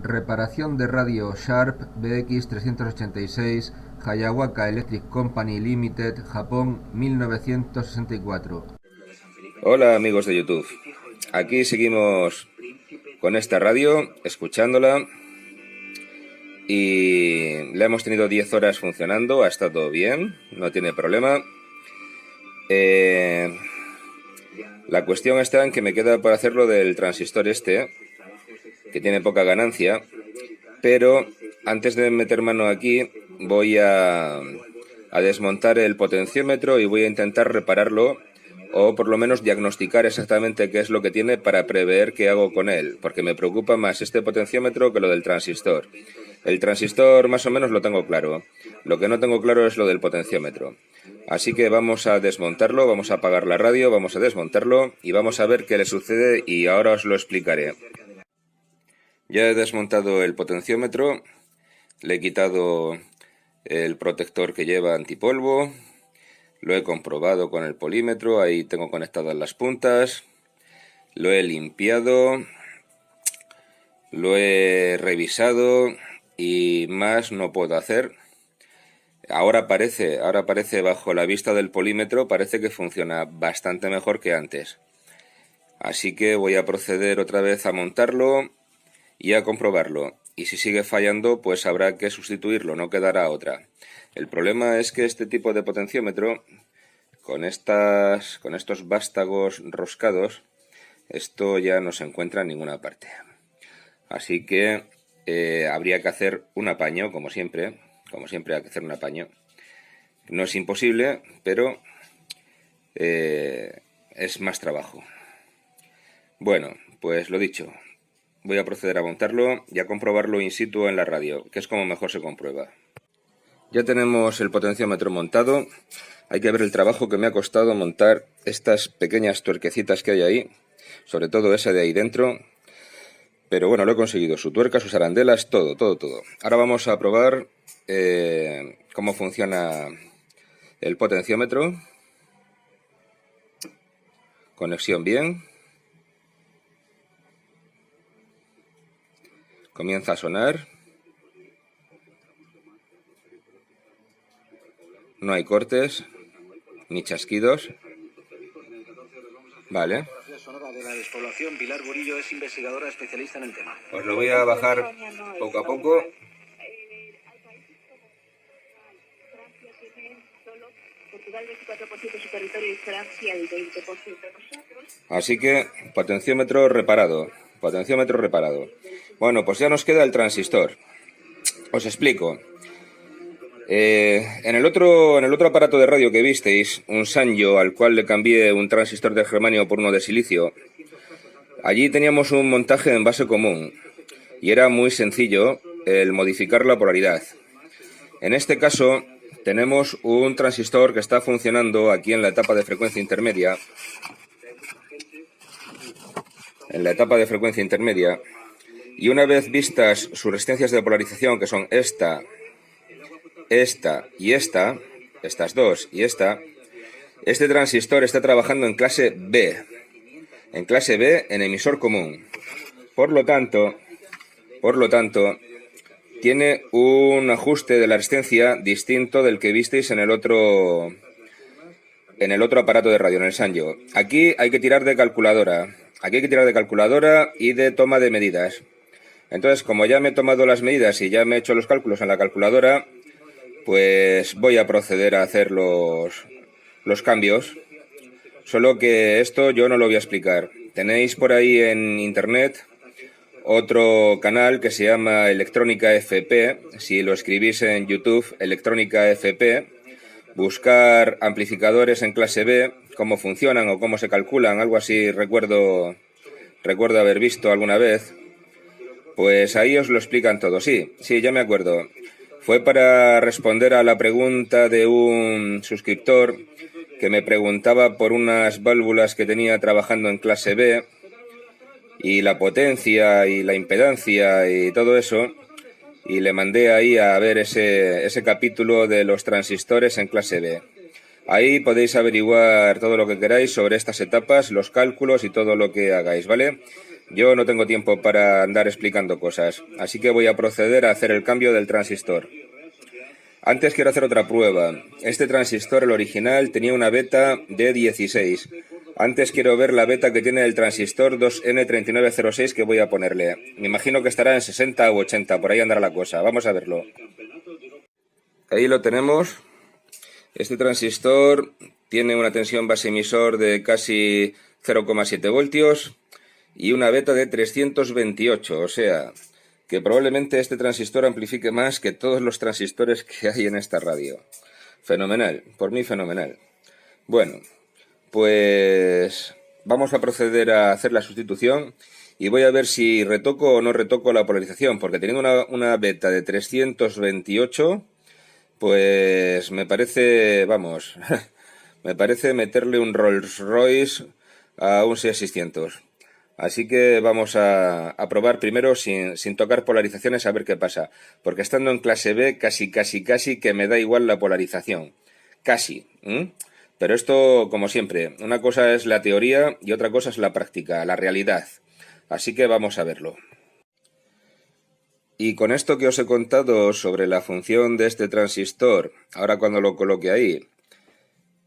Reparación de radio Sharp BX386 Hayawaka Electric Company Limited, Japón, 1964. Hola amigos de YouTube, aquí seguimos con esta radio, escuchándola, y la hemos tenido 10 horas funcionando, ha estado bien, no tiene problema. La cuestión está en que me queda por hacerlo del transistor este, que tiene poca ganancia, pero antes de meter mano aquí voy a desmontar el potenciómetro y voy a intentar repararlo, o por lo menos diagnosticar exactamente qué es lo que tiene para prever qué hago con él, porque me preocupa más este potenciómetro que lo del transistor. El transistor más o menos lo tengo claro, lo que no tengo claro es lo del potenciómetro. Así que vamos a desmontarlo, vamos a apagar la radio, vamos a desmontarlo y vamos a ver qué le sucede y ahora os lo explicaré. Ya he desmontado el potenciómetro, le he quitado el protector que lleva antipolvo, lo he comprobado con el polímetro, ahí tengo conectadas las puntas, lo he limpiado, lo he revisado y más no puedo hacer. Ahora parece bajo la vista del polímetro, parece que funciona bastante mejor que antes. Así que voy a proceder otra vez a montarlo y a comprobarlo. Y si sigue fallando, pues habrá que sustituirlo, no quedará otra. El problema es que este tipo de potenciómetro, con estos vástagos roscados, esto ya no se encuentra en ninguna parte. Así que habría que hacer un apaño, como siempre hay que hacer un apaño. No es imposible, pero es más trabajo. Bueno, pues lo dicho, voy a proceder a montarlo y a comprobarlo in situ en la radio, que es como mejor se comprueba. Ya tenemos el potenciómetro montado. Hay que ver el trabajo que me ha costado montar estas pequeñas tuerquecitas que hay ahí, sobre todo esa de ahí dentro. Pero bueno, lo he conseguido, su tuerca, sus arandelas, todo. Ahora vamos a probar cómo funciona el potenciómetro. Conexión bien. Comienza a sonar. No hay cortes, ni chasquidos. Vale. Pilar Burillo es investigadora especialista en el tema. Pues lo voy a bajar poco a poco. Así que potenciómetro reparado. Bueno, pues ya nos queda el transistor. Os explico. En el otro aparato de radio que visteis, un Sanyo al cual le cambié un transistor de germanio por uno de silicio, allí teníamos un montaje en base común y era muy sencillo el modificar la polaridad. En este caso tenemos un transistor que está funcionando aquí en la etapa de frecuencia intermedia. Y una vez vistas sus resistencias de polarización, que son esta y esta, estas dos y esta, este transistor está trabajando en clase B, en emisor común. Por lo tanto, tiene un ajuste de la resistencia distinto del que visteis en el otro aparato de radio, en el Sanyo. Aquí hay que tirar de calculadora. Y de toma de medidas. Entonces, como ya me he tomado las medidas y ya me he hecho los cálculos en la calculadora, pues voy a proceder a hacer los cambios. Solo que esto yo no lo voy a explicar. Tenéis por ahí en internet otro canal que se llama Electrónica FP. Si lo escribís en YouTube, Electrónica FP, buscar amplificadores en clase B, cómo funcionan o cómo se calculan, algo así recuerdo haber visto alguna vez. Pues ahí os lo explican todo. Sí, ya me acuerdo. Fue para responder a la pregunta de un suscriptor que me preguntaba por unas válvulas que tenía trabajando en clase B y la potencia y la impedancia y todo eso, y le mandé ahí a ver ese capítulo de los transistores en clase B. Ahí podéis averiguar todo lo que queráis sobre estas etapas, los cálculos y todo lo que hagáis, ¿vale? Yo no tengo tiempo para andar explicando cosas, así que voy a proceder a hacer el cambio del transistor. Antes quiero hacer otra prueba. Este transistor, el original, tenía una beta de 16. Antes quiero ver la beta que tiene el transistor 2N3906 que voy a ponerle. Me imagino que estará en 60 u 80, por ahí andará la cosa. Vamos a verlo. Ahí lo tenemos. Este transistor tiene una tensión base emisor de casi 0,7 voltios y una beta de 328, o sea, que probablemente este transistor amplifique más que todos los transistores que hay en esta radio. Fenomenal, por mí fenomenal. Bueno, pues vamos a proceder a hacer la sustitución y voy a ver si retoco o no retoco la polarización, porque teniendo una beta de 328, pues me parece, vamos, me parece meterle un Rolls Royce a un Seat 600. Así que vamos a probar primero sin tocar polarizaciones a ver qué pasa. Porque estando en clase B casi que me da igual la polarización. Casi. Pero esto, como siempre, una cosa es la teoría y otra cosa es la práctica, la realidad. Así que vamos a verlo. Y con esto que os he contado sobre la función de este transistor, ahora cuando lo coloque ahí,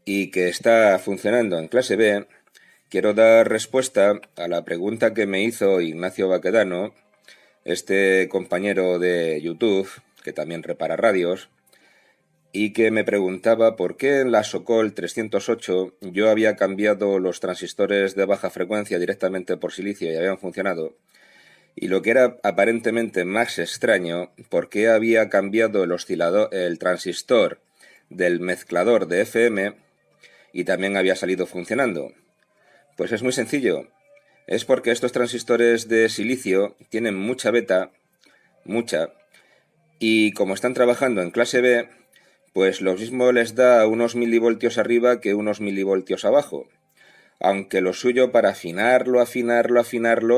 y que está funcionando en clase B, quiero dar respuesta a la pregunta que me hizo Ignacio Baquedano, este compañero de YouTube, que también repara radios, y que me preguntaba por qué en la Sokol 308 yo había cambiado los transistores de baja frecuencia directamente por silicio y habían funcionado, y lo que era aparentemente más extraño, por qué había cambiado el transistor del mezclador de FM y también había salido funcionando. Pues es muy sencillo. Es porque estos transistores de silicio tienen mucha beta, mucha, y como están trabajando en clase B, pues lo mismo les da unos milivoltios arriba que unos milivoltios abajo. Aunque lo suyo para afinarlo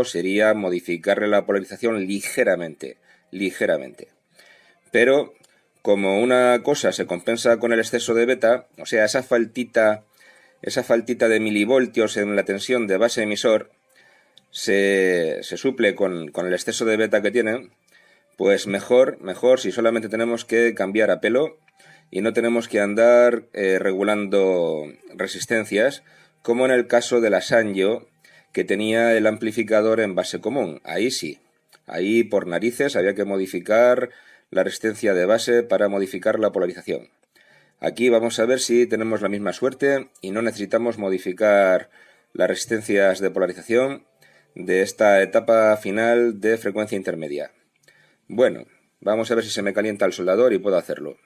sería modificarle la polarización ligeramente. Pero como una cosa se compensa con el exceso de beta, o sea, esa faltita de milivoltios en la tensión de base emisor se suple con el exceso de beta que tienen, pues mejor si solamente tenemos que cambiar a pelo y no tenemos que andar regulando resistencias, como en el caso de la Sanyo, que tenía el amplificador en base común. Ahí sí, ahí por narices había que modificar la resistencia de base para modificar la polarización. Aquí vamos a ver si tenemos la misma suerte y no necesitamos modificar las resistencias de polarización de esta etapa final de frecuencia intermedia. Bueno, vamos a ver si se me calienta el soldador y puedo hacerlo.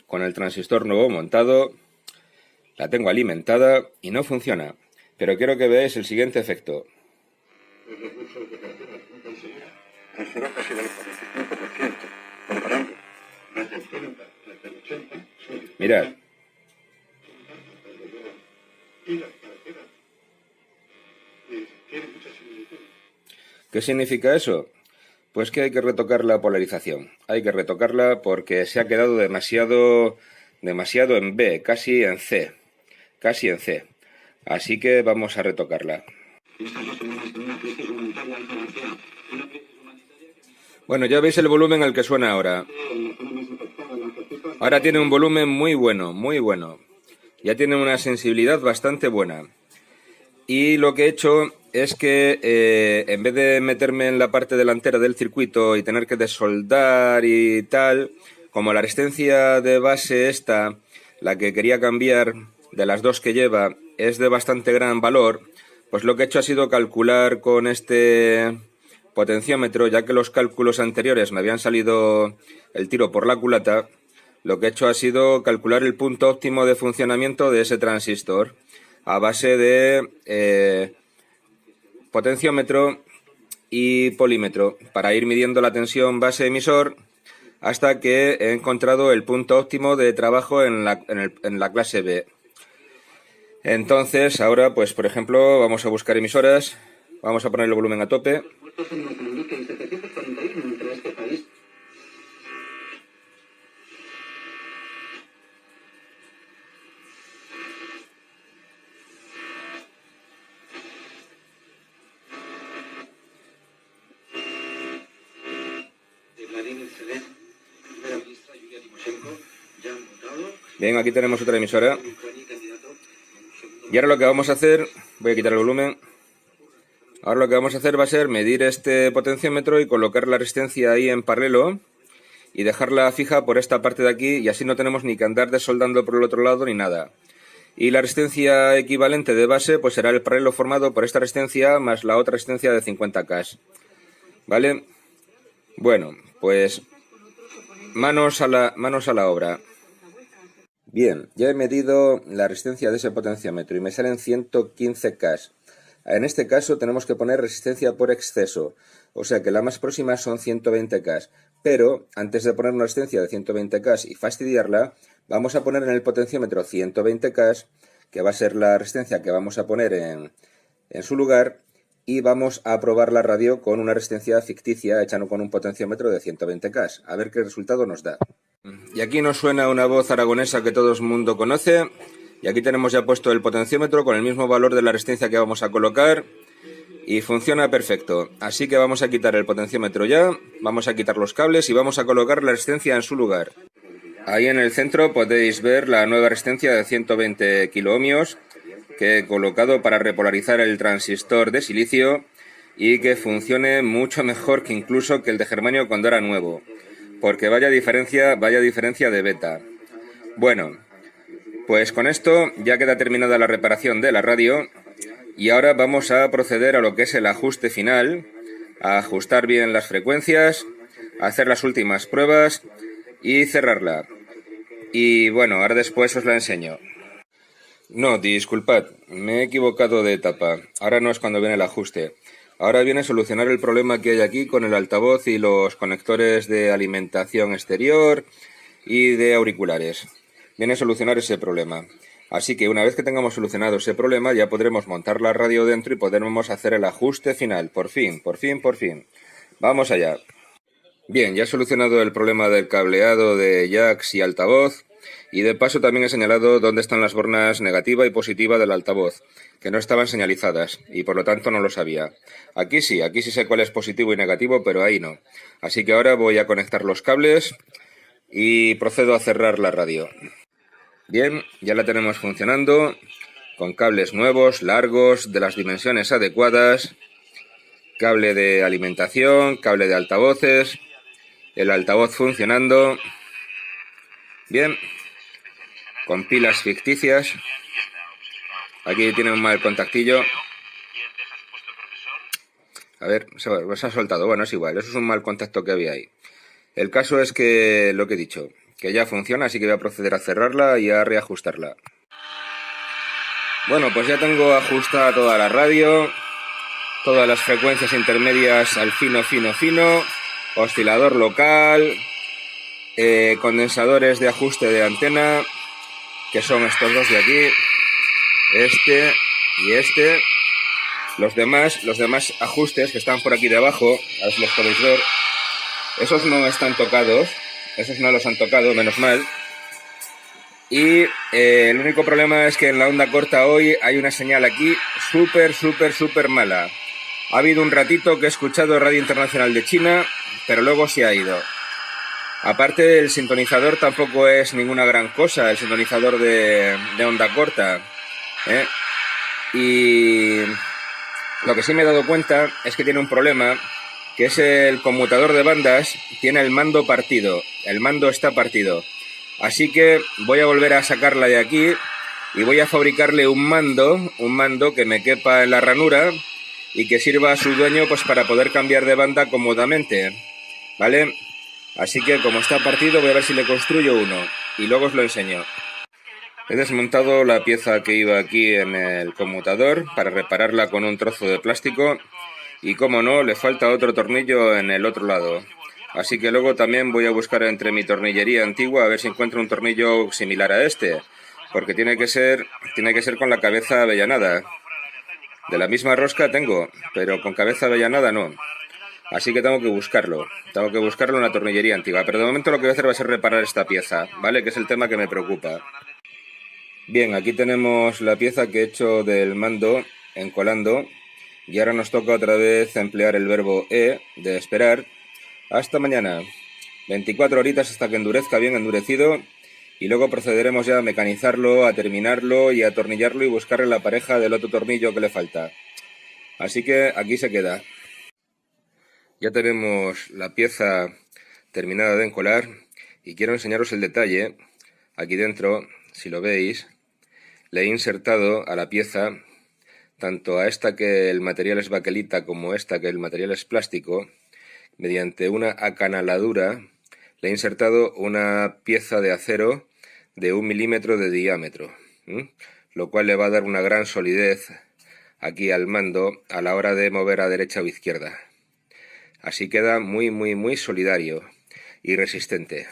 Con el transistor nuevo montado, la tengo alimentada y no funciona, pero quiero que veáis el siguiente efecto. Mirad. ¿Qué significa eso? Pues que hay que retocar la polarización. Hay que retocarla porque se ha quedado demasiado en B, casi en C. Así que vamos a retocarla. Bueno, ya veis el volumen al que suena ahora. Ahora tiene un volumen muy bueno, muy bueno. Ya tiene una sensibilidad bastante buena. Y lo que he hecho es que en vez de meterme en la parte delantera del circuito y tener que desoldar y tal, como la resistencia de base esta, la que quería cambiar de las dos que lleva, es de bastante gran valor, pues lo que he hecho ha sido calcular con este potenciómetro, ya que los cálculos anteriores me habían salido el tiro por la culata. Lo que he hecho ha sido calcular el punto óptimo de funcionamiento de ese transistor a base de potenciómetro y polímetro para ir midiendo la tensión base emisor hasta que he encontrado el punto óptimo de trabajo en la clase B. Entonces, ahora, pues por ejemplo, vamos a buscar emisoras, vamos a poner el volumen a tope. Bien, aquí tenemos otra emisora. Y ahora lo que vamos a hacer, voy a quitar el volumen. Ahora lo que vamos a hacer va a ser medir este potenciómetro y colocar la resistencia ahí en paralelo y dejarla fija por esta parte de aquí, y así no tenemos ni que andar desoldando por el otro lado ni nada. Y la resistencia equivalente de base pues será el paralelo formado por esta resistencia más la otra resistencia de 50K. ¿Vale? Bueno, pues manos a la obra. Bien, ya he medido la resistencia de ese potenciómetro y me salen 115K. En este caso tenemos que poner resistencia por exceso, o sea que la más próxima son 120K. Pero antes de poner una resistencia de 120K y fastidiarla, vamos a poner en el potenciómetro 120K, que va a ser la resistencia que vamos a poner en su lugar, y vamos a probar la radio con una resistencia ficticia hecha con un potenciómetro de 120K, a ver qué resultado nos da. Y aquí nos suena una voz aragonesa que todo el mundo conoce, y aquí tenemos ya puesto el potenciómetro con el mismo valor de la resistencia que vamos a colocar, y funciona perfecto. Así que vamos a quitar el potenciómetro ya, vamos a quitar los cables y vamos a colocar la resistencia en su lugar. Ahí en el centro podéis ver la nueva resistencia de 120 kiloohmios que he colocado para repolarizar el transistor de silicio y que funcione mucho mejor que incluso que el de germanio cuando era nuevo, porque vaya diferencia de beta. Bueno, pues con esto ya queda terminada la reparación de la radio y ahora vamos a proceder a lo que es el ajuste final, a ajustar bien las frecuencias, a hacer las últimas pruebas y cerrarla. Y bueno, ahora después os la enseño. No, disculpad, me he equivocado de etapa. Ahora no es cuando viene el ajuste. Ahora viene a solucionar el problema que hay aquí con el altavoz y los conectores de alimentación exterior y de auriculares. Viene a solucionar ese problema. Así que una vez que tengamos solucionado ese problema ya podremos montar la radio dentro y podremos hacer el ajuste final. Por fin. Vamos allá. Bien, ya he solucionado el problema del cableado de jacks y altavoz. Y de paso también he señalado dónde están las bornas negativa y positiva del altavoz, que no estaban señalizadas y por lo tanto no lo sabía. Aquí sí sé cuál es positivo y negativo, pero ahí no. Así que ahora voy a conectar los cables y procedo a cerrar la radio. Bien, ya la tenemos funcionando, con cables nuevos, largos, de las dimensiones adecuadas, cable de alimentación, cable de altavoces, el altavoz funcionando. Bien, con pilas ficticias. Aquí tiene un mal contactillo. A ver, se ha soltado. Bueno, es igual, eso es un mal contacto que había ahí. El caso es que lo que he dicho, que ya funciona, así que voy a proceder a cerrarla y a reajustarla. Bueno, pues ya tengo ajustada toda la radio, todas las frecuencias intermedias al fino, oscilador local, condensadores de ajuste de antena, que son estos dos de aquí, este y este. Los demás ajustes que están por aquí debajo, a ver si los podéis ver, esos no están tocados, esos no los han tocado, menos mal. Y el único problema es que en la onda corta hoy hay una señal aquí súper mala. Ha habido un ratito que he escuchado Radio Internacional de China, pero luego se ha ido. Aparte, el sintonizador tampoco es ninguna gran cosa, el sintonizador de onda corta, ¿eh? Y lo que sí me he dado cuenta es que tiene un problema, que es el conmutador de bandas, tiene el mando partido, el mando está partido. Así que voy a volver a sacarla de aquí y voy a fabricarle un mando que me quepa en la ranura y que sirva a su dueño pues para poder cambiar de banda cómodamente, ¿vale? Así que como está partido voy a ver si le construyo uno y luego os lo enseño. He desmontado la pieza que iba aquí en el conmutador para repararla con un trozo de plástico y como no, le falta otro tornillo en el otro lado. Así que luego también voy a buscar entre mi tornillería antigua a ver si encuentro un tornillo similar a este, porque tiene que ser con la cabeza avellanada. De la misma rosca tengo, pero con cabeza avellanada no. Así que tengo que buscarlo en la tornillería antigua. Pero de momento lo que voy a hacer va a ser reparar esta pieza, ¿vale? Que es el tema que me preocupa. Bien, aquí tenemos la pieza que he hecho del mando encolando y ahora nos toca otra vez emplear el verbo de esperar hasta mañana. 24 horitas hasta que endurezca bien endurecido y luego procederemos ya a mecanizarlo, a terminarlo y a atornillarlo y buscarle la pareja del otro tornillo que le falta. Así que aquí se queda. Ya tenemos la pieza terminada de encolar y quiero enseñaros el detalle. Aquí dentro, si lo veis, le he insertado a la pieza, tanto a esta que el material es baquelita como esta que el material es plástico, mediante una acanaladura le he insertado una pieza de acero de 1 milímetro de diámetro, lo cual le va a dar una gran solidez aquí al mando a la hora de mover a derecha o izquierda. Así queda muy solidario y resistente.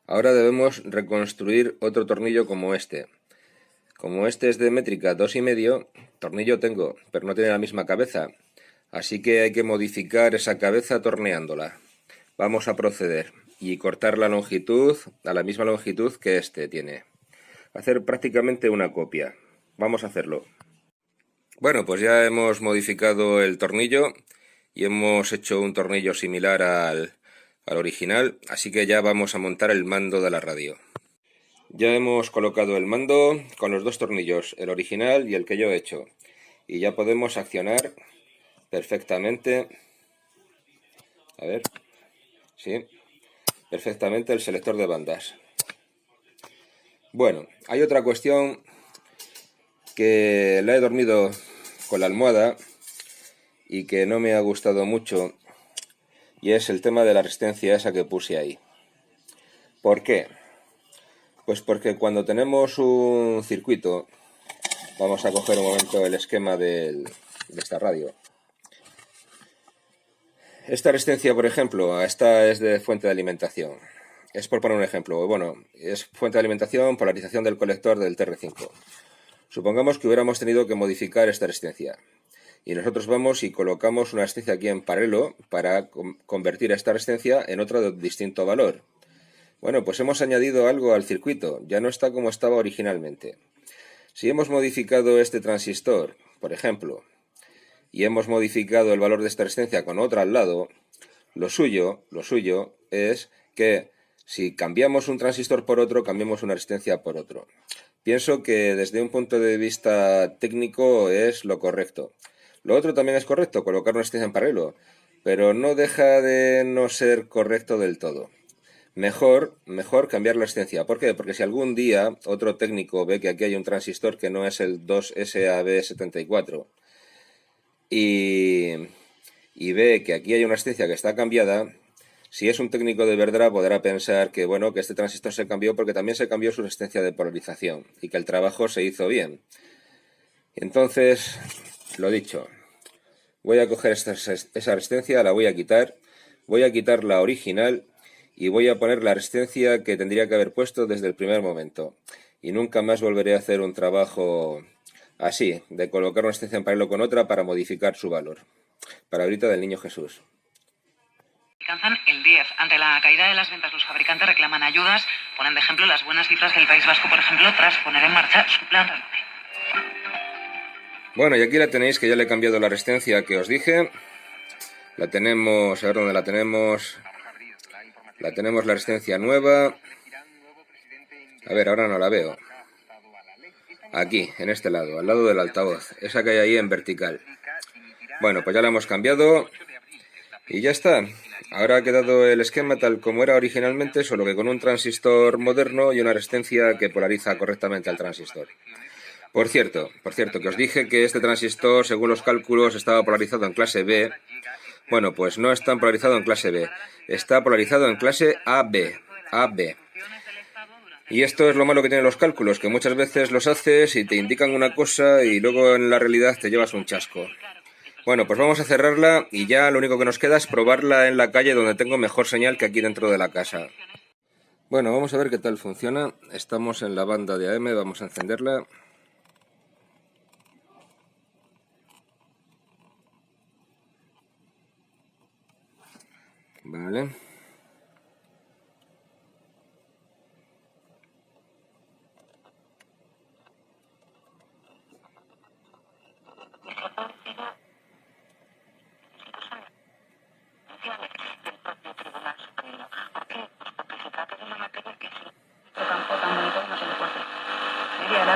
Ahora debemos reconstruir otro tornillo como este. Como este es de métrica 2,5, tornillo tengo, pero no tiene la misma cabeza. Así que hay que modificar esa cabeza torneándola. Vamos a proceder y cortar la longitud a la misma longitud que este tiene. Hacer prácticamente una copia. Vamos a hacerlo. Bueno, pues ya hemos modificado el tornillo y hemos hecho un tornillo similar al original, así que ya vamos a montar el mando de la radio. Ya hemos colocado el mando con los dos tornillos, el original y el que yo he hecho, y ya podemos accionar perfectamente, a ver, sí, perfectamente el selector de bandas. Bueno, hay otra cuestión que la he dormido con la almohada y que no me ha gustado mucho, y es el tema de la resistencia esa que puse ahí. ¿Por qué? Pues porque cuando tenemos un circuito, vamos a coger un momento el esquema de esta radio. Esta resistencia, por ejemplo, esta es de fuente de alimentación. Es por poner un ejemplo. Bueno, es fuente de alimentación, polarización del colector del TR5. Supongamos que hubiéramos tenido que modificar esta resistencia. Y nosotros vamos y colocamos una resistencia aquí en paralelo para convertir esta resistencia en otra de distinto valor. Bueno, pues hemos añadido algo al circuito, ya no está como estaba originalmente. Si hemos modificado este transistor, por ejemplo, y hemos modificado el valor de esta resistencia con otra al lado, lo suyo es que si cambiamos un transistor por otro, cambiamos una resistencia por otro. Pienso que desde un punto de vista técnico es lo correcto. Lo otro también es correcto, colocar una resistencia en paralelo, pero no deja de no ser correcto del todo. Mejor cambiar la resistencia. ¿Por qué? Porque si algún día otro técnico ve que aquí hay un transistor que no es el 2SAB74 y ve que aquí hay una resistencia que está cambiada, si es un técnico de verdad podrá pensar que bueno, que este transistor se cambió porque también se cambió su resistencia de polarización y que el trabajo se hizo bien. Entonces, lo dicho, voy a coger esa resistencia, la voy a quitar la original y voy a poner la resistencia que tendría que haber puesto desde el primer momento. Y nunca más volveré a hacer un trabajo así, de colocar una resistencia en paralelo con otra para modificar su valor. Palabrita del Niño Jesús. Alcanzan el 10. Ante la caída de las ventas, los fabricantes reclaman ayudas. Ponen de ejemplo las buenas cifras del País Vasco, por ejemplo, tras poner en marcha su plan Renove. Bueno, y aquí la tenéis, que ya le he cambiado la resistencia que os dije. La tenemos, a ver dónde la tenemos. La tenemos la resistencia nueva. A ver, ahora no la veo. Aquí, en este lado, al lado del altavoz. Esa que hay ahí en vertical. Bueno, pues ya la hemos cambiado. Y ya está. Ahora ha quedado el esquema tal como era originalmente, solo que con un transistor moderno y una resistencia que polariza correctamente al transistor. Por cierto, que os dije que este transistor, según los cálculos, estaba polarizado en clase B. Bueno, pues no está polarizado en clase B. Está polarizado en clase AB. Y esto es lo malo que tienen los cálculos, que muchas veces los haces y te indican una cosa y luego en la realidad te llevas un chasco. Bueno, pues vamos a cerrarla y ya lo único que nos queda es probarla en la calle donde tengo mejor señal que aquí dentro de la casa. Bueno, vamos a ver qué tal funciona. Estamos en la banda de AM, vamos a encenderla. Vale.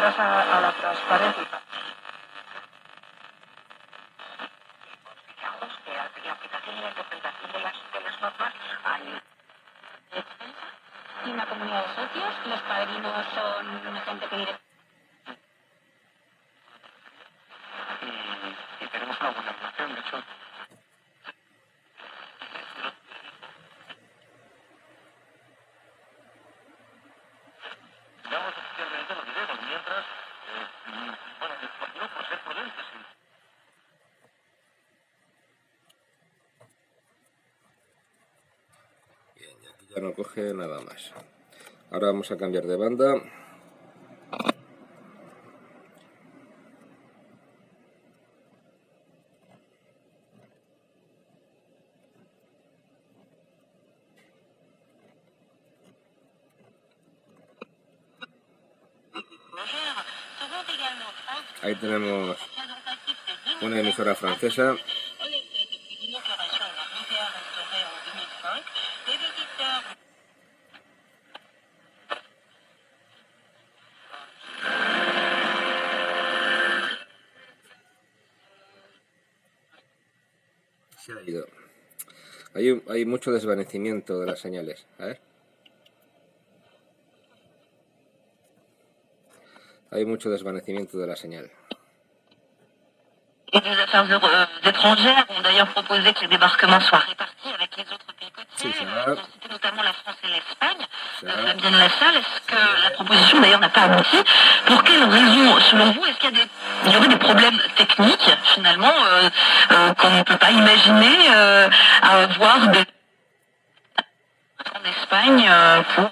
atrás a la transparencia. Fijaos que la aplicación y la interpretación de las normas hay y una comunidad de socios, los padrinos son gente que directamente. Y tenemos una buena relación, de hecho. Digamos oficialmente lo diremos, mientras, bueno, no por ser prudentes. Bien, y aquí ya no coge nada más. Ahora vamos a cambiar de banda. Ahí tenemos una emisora francesa. Se ha ido. Hay mucho desvanecimiento de las señales. A ver. Hay mucho desvanecimiento de la señal. Et les affaires étrangères ont d'ailleurs proposé que les débarquements soient répartis avec les autres pays côtiers, citer notamment la France et l'Espagne. Fabienne Lassalle, est-ce que la proposition d'ailleurs n'a pas abouti? Pour quelles raisons, selon vous, est-ce qu'il y aurait des problèmes techniques, finalement, qu'on ne peut pas imaginer avoir en Espagne pour...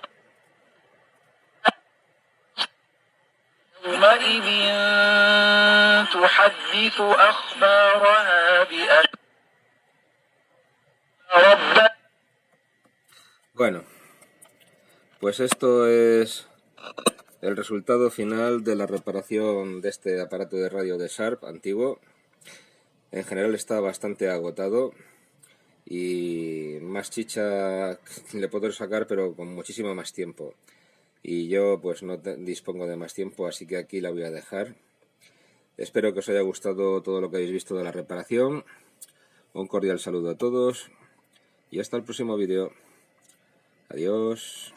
تحدث أخبارها بأن Bueno, pues esto es el resultado final de la reparación de este aparato de radio de Sharp antiguo. En general está bastante agotado y más chicha le puedo sacar, pero con muchísimo más tiempo. Y yo pues no dispongo de más tiempo, así que aquí la voy a dejar. Espero que os haya gustado todo lo que habéis visto de la reparación. Un cordial saludo a todos y hasta el próximo vídeo. Adiós.